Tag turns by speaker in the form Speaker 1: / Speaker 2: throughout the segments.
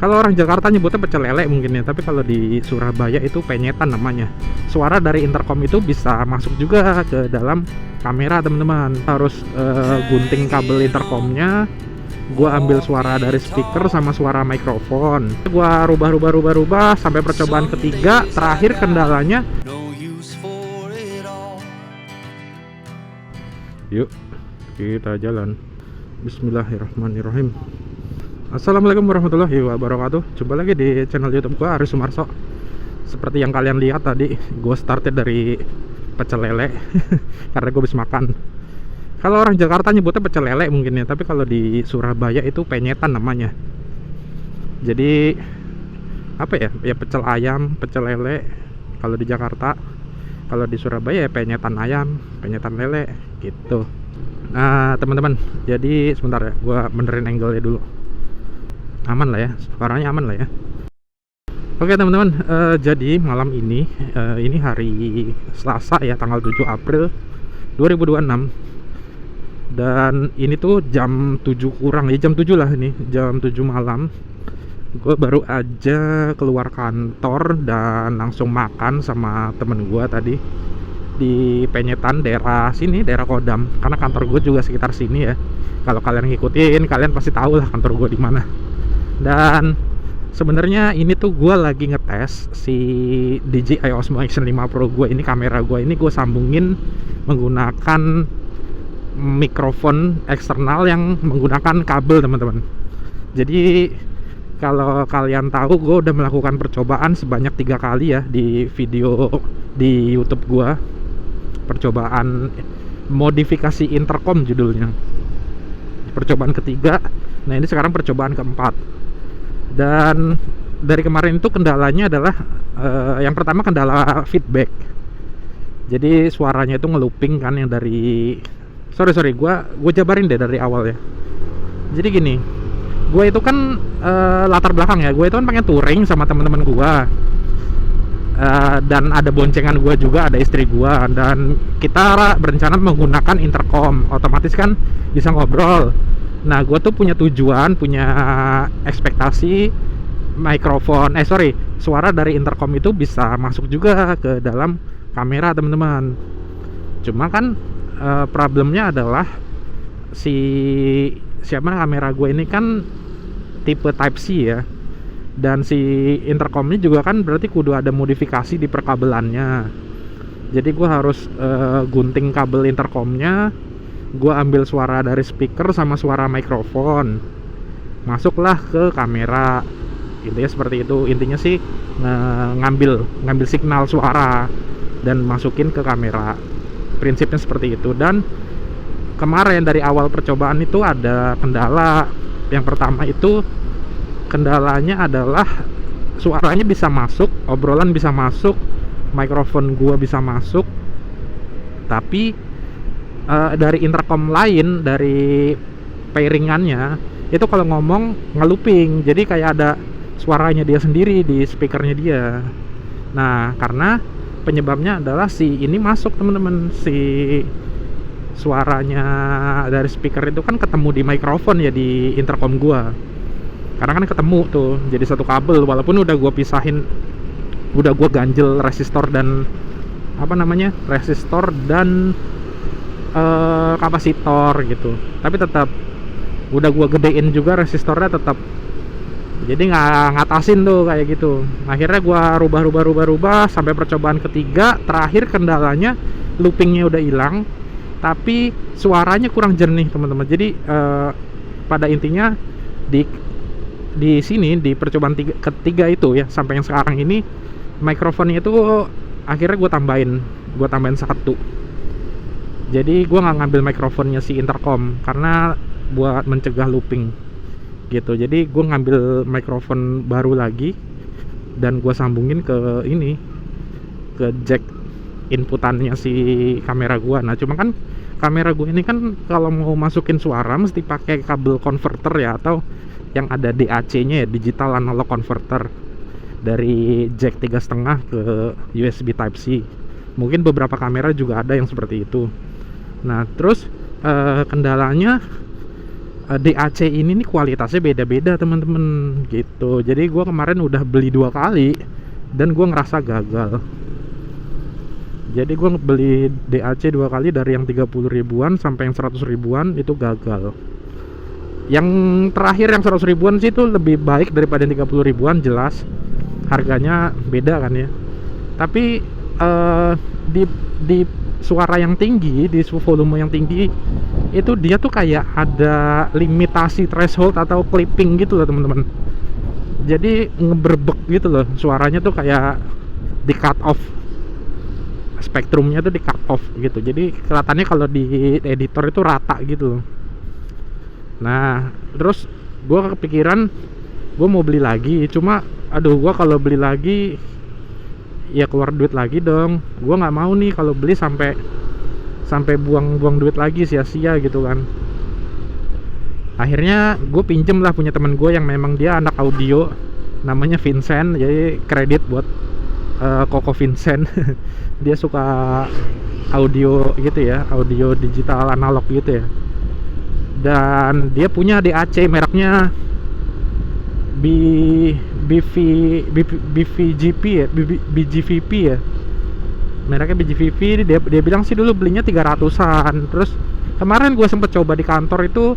Speaker 1: Kalau orang Jakarta nyebutnya pecel lele mungkin ya, tapi kalau di Surabaya itu penyetan namanya. Suara dari intercom itu bisa masuk juga ke dalam kamera teman-teman. Harus gunting kabel intercomnya, gua ambil suara dari speaker sama suara mikrofon, gua rubah sampai percobaan ketiga. Terakhir kendalanya, yuk kita jalan. Bismillahirrahmanirrahim. Assalamualaikum warahmatullahi wabarakatuh. Jumpa lagi di channel YouTube gua, Aris Sumarso. Seperti yang kalian lihat tadi, gue started dari pecel lele karena gue habis makan. Kalau orang Jakarta nyebutnya pecel lele mungkin ya, tapi kalau di Surabaya itu penyetan namanya. Jadi apa ya? Ya pecel ayam, pecel lele kalau di Jakarta. Kalau di Surabaya ya penyetan ayam, penyetan lele gitu. Nah teman-teman, jadi sebentar ya, gue benerin angle-nya dulu. Aman lah ya, suaranya aman lah ya. Oke teman-teman, jadi malam ini hari Selasa ya, tanggal 7 April 2026. Dan ini tuh jam 7 kurang ya, jam 7 lah, ini jam 7 malam. Gue baru aja keluar kantor dan langsung makan sama temen gue tadi di penyetan daerah sini, daerah Kodam. Karena kantor gue juga sekitar sini ya. Kalau kalian ngikutin, kalian pasti tahu lah kantor gue di mana. Dan sebenarnya ini tuh gue lagi ngetes si DJI Osmo Action 5 Pro gue ini, kamera gue ini gue sambungin menggunakan mikrofon eksternal yang menggunakan kabel teman-teman. Jadi kalau kalian tahu, gue udah melakukan percobaan sebanyak 3 kali ya di video di YouTube gue. Percobaan modifikasi intercom judulnya. Percobaan ketiga. Nah ini sekarang percobaan keempat. Dan dari kemarin itu kendalanya adalah yang pertama kendala feedback. Jadi suaranya itu ngelooping kan, yang dari sorry gue jabarin deh dari awal ya. Jadi gini, gue itu kan latar belakang ya, gue itu kan pengen touring sama teman-teman gue, dan ada boncengan gue juga, ada istri gue, dan kita berencana menggunakan intercom, otomatis kan bisa ngobrol. Nah gue tuh punya tujuan, punya ekspektasi suara dari intercom itu bisa masuk juga ke dalam kamera teman-teman. Cuma kan problemnya adalah kamera gue ini kan tipe Type C ya, dan si intercomnya juga kan berarti kudu ada modifikasi di perkabelannya. Jadi gue harus gunting kabel intercomnya, gue ambil suara dari speaker sama suara mikrofon, masuklah ke kamera. Intinya seperti itu. Intinya sih ngambil signal suara dan masukin ke kamera. Prinsipnya seperti itu. Dan kemarin dari awal percobaan itu ada kendala. Yang pertama itu kendalanya adalah suaranya bisa masuk, obrolan bisa masuk, mikrofon gua bisa masuk, tapi dari intercom lain, dari pairingannya itu kalau ngomong ngelooping. Jadi kayak ada suaranya dia sendiri di speakernya dia. Nah karena penyebabnya adalah si ini masuk teman-teman, si suaranya dari speaker itu kan ketemu di mikrofon ya, di intercom gua. Karena kan ketemu tuh jadi satu kabel, walaupun udah gua pisahin, udah gua ganjel resistor dan kapasitor gitu, tapi tetap udah gua gedein juga resistornya tetap, jadi nggak ngatasin tuh kayak gitu. Akhirnya gua rubah sampai percobaan ketiga. Terakhir kendalanya loopingnya udah hilang, tapi suaranya kurang jernih teman-teman. Jadi pada intinya di sini di percobaan ketiga itu ya, sampai yang sekarang ini mikrofonnya itu akhirnya gue tambahin satu. Jadi gue nggak ngambil mikrofonnya si intercom karena buat mencegah looping gitu. Jadi gue ngambil mikrofon baru lagi dan gue sambungin ke jack inputannya si kamera gue. Nah cuma kan kamera gue ini kan kalau mau masukin suara mesti pakai kabel converter ya, atau yang ada DAC-nya ya, digital analog converter, dari jack 3,5 ke USB Type C. Mungkin beberapa kamera juga ada yang seperti itu. Nah terus kendalanya DAC ini nih kualitasnya beda-beda teman-teman gitu. Jadi gua kemarin udah beli 2 kali dan gua ngerasa gagal. Jadi gua beli DAC 2 kali, dari yang 30 ribuan sampai yang 100 ribuan itu gagal. Yang terakhir yang 100 ribuan sih itu lebih baik daripada yang 30 ribuan, jelas harganya beda kan ya. Tapi di suara yang tinggi, di volume yang tinggi itu dia tuh kayak ada limitasi threshold atau clipping gitu loh teman-teman. Jadi ngeberbek gitu loh, suaranya tuh kayak di cut off, spektrumnya tuh di cut off gitu. Jadi kelihatannya kalau di editor itu rata gitu loh. Nah terus gue kepikiran gue mau beli lagi, cuma aduh gue kalau beli lagi ya keluar duit lagi dong. Gue nggak mau nih kalau beli sampai buang-buang duit lagi, sia-sia gitu kan. Akhirnya gue pinjem lah punya temen gue yang memang dia anak audio, namanya Vincent. Jadi kredit buat Koko Vincent. Dia suka audio gitu ya, audio digital analog gitu ya. Dan dia punya DAC mereknya BVGP ya, BGVP ya, mereknya BGVP. Dia bilang sih dulu belinya 300-an. Terus kemarin gue sempet coba di kantor itu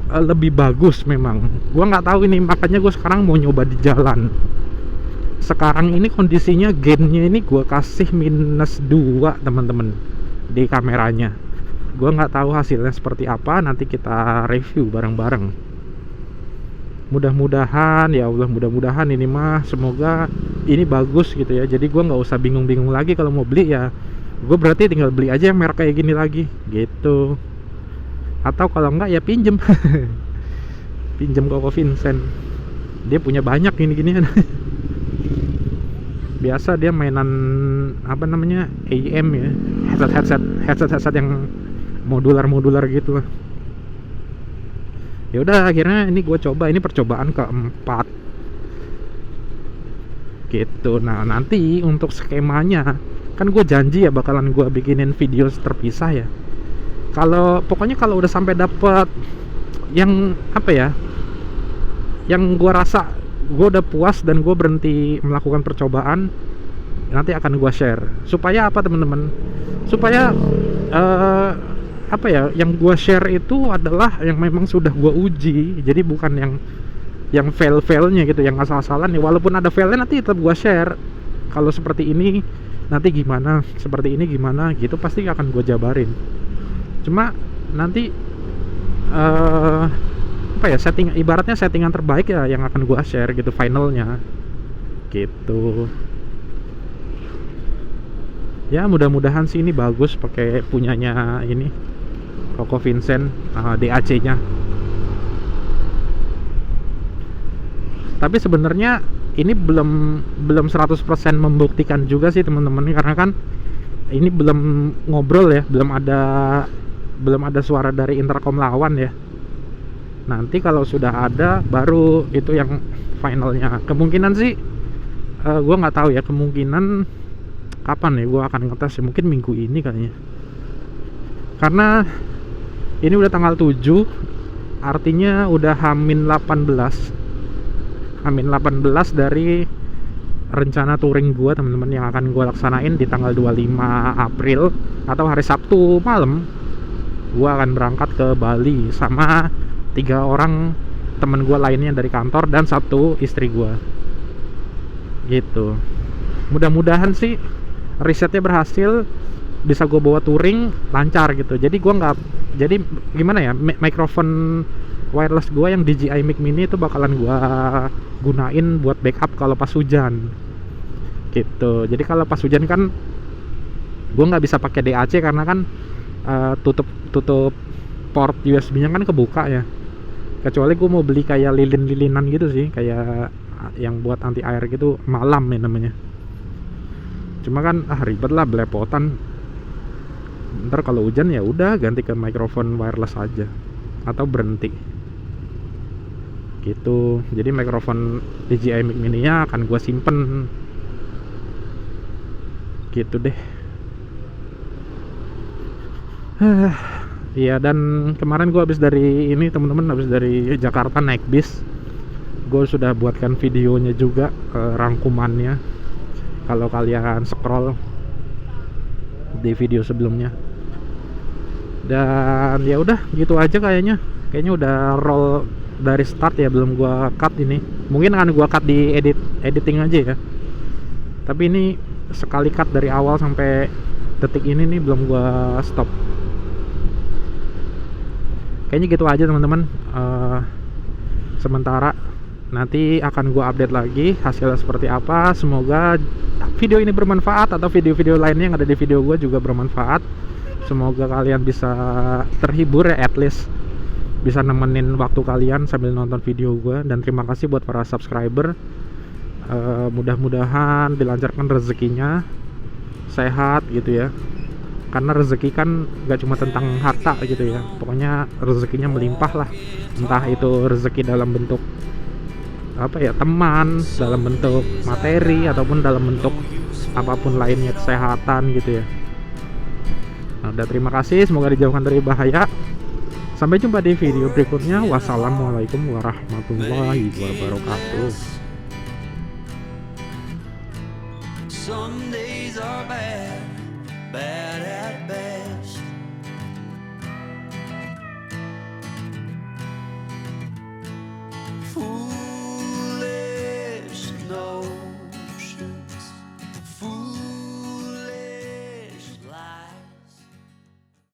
Speaker 1: lebih bagus memang. Gue nggak tahu ini, makanya gue sekarang mau nyoba di jalan. Sekarang ini kondisinya gainnya ini gue kasih -2 teman-teman di kameranya. Gue nggak tahu hasilnya seperti apa, nanti kita review bareng-bareng. Mudah-mudahan ya Allah, mudah-mudahan ini mah semoga ini bagus gitu ya. Jadi gue nggak usah bingung-bingung lagi kalau mau beli ya. Gue berarti tinggal beli aja yang merek kayak gini lagi gitu. Atau kalau enggak ya pinjem. Pinjem Koko Vincent. Dia punya banyak gini-ginian. Biasa dia mainan apa namanya, AM ya, headset yang modular gitu lah. Ya udah akhirnya ini gue coba, ini percobaan keempat gitu. Nah nanti untuk skemanya kan gue janji ya bakalan gue bikinin video terpisah ya. Pokoknya kalau udah sampai dapet yang apa ya, yang gue rasa gue udah puas dan gue berhenti melakukan percobaan, nanti akan gue share. Supaya apa teman-teman, supaya apa ya, yang gue share itu adalah yang memang sudah gue uji. Jadi bukan yang failnya gitu, yang asal-asalan ya. Walaupun ada failnya nanti tetap gue share. Kalau seperti ini nanti gimana, seperti ini gimana gitu, pasti akan gue jabarin. Cuma nanti apa ya, ibaratnya settingan terbaik ya yang akan gue share gitu, finalnya gitu. Ya mudah-mudahan sih ini bagus, pakai punyanya ini Koko Vincent, DAC nya. Tapi sebenarnya ini belum 100% membuktikan juga sih teman-teman, karena kan ini belum ngobrol ya, belum ada suara dari intercom lawan ya. Nanti kalau sudah ada baru itu yang finalnya. Kemungkinan sih gue nggak tahu ya, kemungkinan kapan ya gue akan ngetes ya, mungkin minggu ini kayaknya. Karena ini udah tanggal 7, artinya udah H-18 dari rencana touring gue teman-teman, yang akan gue laksanain di tanggal 25 April atau hari Sabtu malam. Gue akan berangkat ke Bali sama 3 orang temen gue lainnya dari kantor dan 1 istri gue gitu. Mudah-mudahan sih risetnya berhasil, bisa gue bawa touring lancar gitu. Jadi gue nggak, jadi gimana ya, mikrofon wireless gue yang DJI Mic Mini itu bakalan gue gunain buat backup kalau pas hujan gitu. Jadi kalau pas hujan kan gue nggak bisa pakai DAC karena kan tutup port USB-nya kan kebuka ya. Kecuali gue mau beli kayak lilin-lilinan gitu sih, kayak yang buat anti air gitu, malam ya namanya. Cuma kan ribet lah, belepotan. Ntar kalau hujan ya udah ganti ke mikrofon wireless aja atau berhenti gitu. Jadi mikrofon DJI Mic Mini nya akan gue simpen gitu deh. Iya, dan kemarin gue habis dari ini teman-teman, habis dari Jakarta naik bis. Gue sudah buatkan videonya juga, rangkumannya. Kalau kalian scroll di video sebelumnya. Dan ya udah gitu aja kayaknya. Kayaknya udah roll dari start ya, belum gua cut ini. Mungkin akan gua cut di editing aja ya. Tapi ini sekali cut dari awal sampai detik ini nih belum gua stop. Kayaknya gitu aja teman-teman. Sementara nanti akan gua update lagi hasilnya seperti apa. Semoga video ini bermanfaat, atau video-video lainnya yang ada di video gua juga bermanfaat. Semoga kalian bisa terhibur ya, at least bisa nemenin waktu kalian sambil nonton video gue. Dan terima kasih buat para subscriber. Mudah-mudahan dilancarkan rezekinya, sehat gitu ya, karena rezeki kan gak cuma tentang harta gitu ya, pokoknya rezekinya melimpah lah. Entah itu rezeki dalam bentuk apa ya, teman, dalam bentuk materi, ataupun dalam bentuk apapun lainnya, kesehatan gitu ya. Nah, udah, terima kasih, semoga dijauhkan dari bahaya. Sampai jumpa di video berikutnya. Wassalamualaikum warahmatullahi wabarakatuh.
Speaker 2: Some days are bad, bad at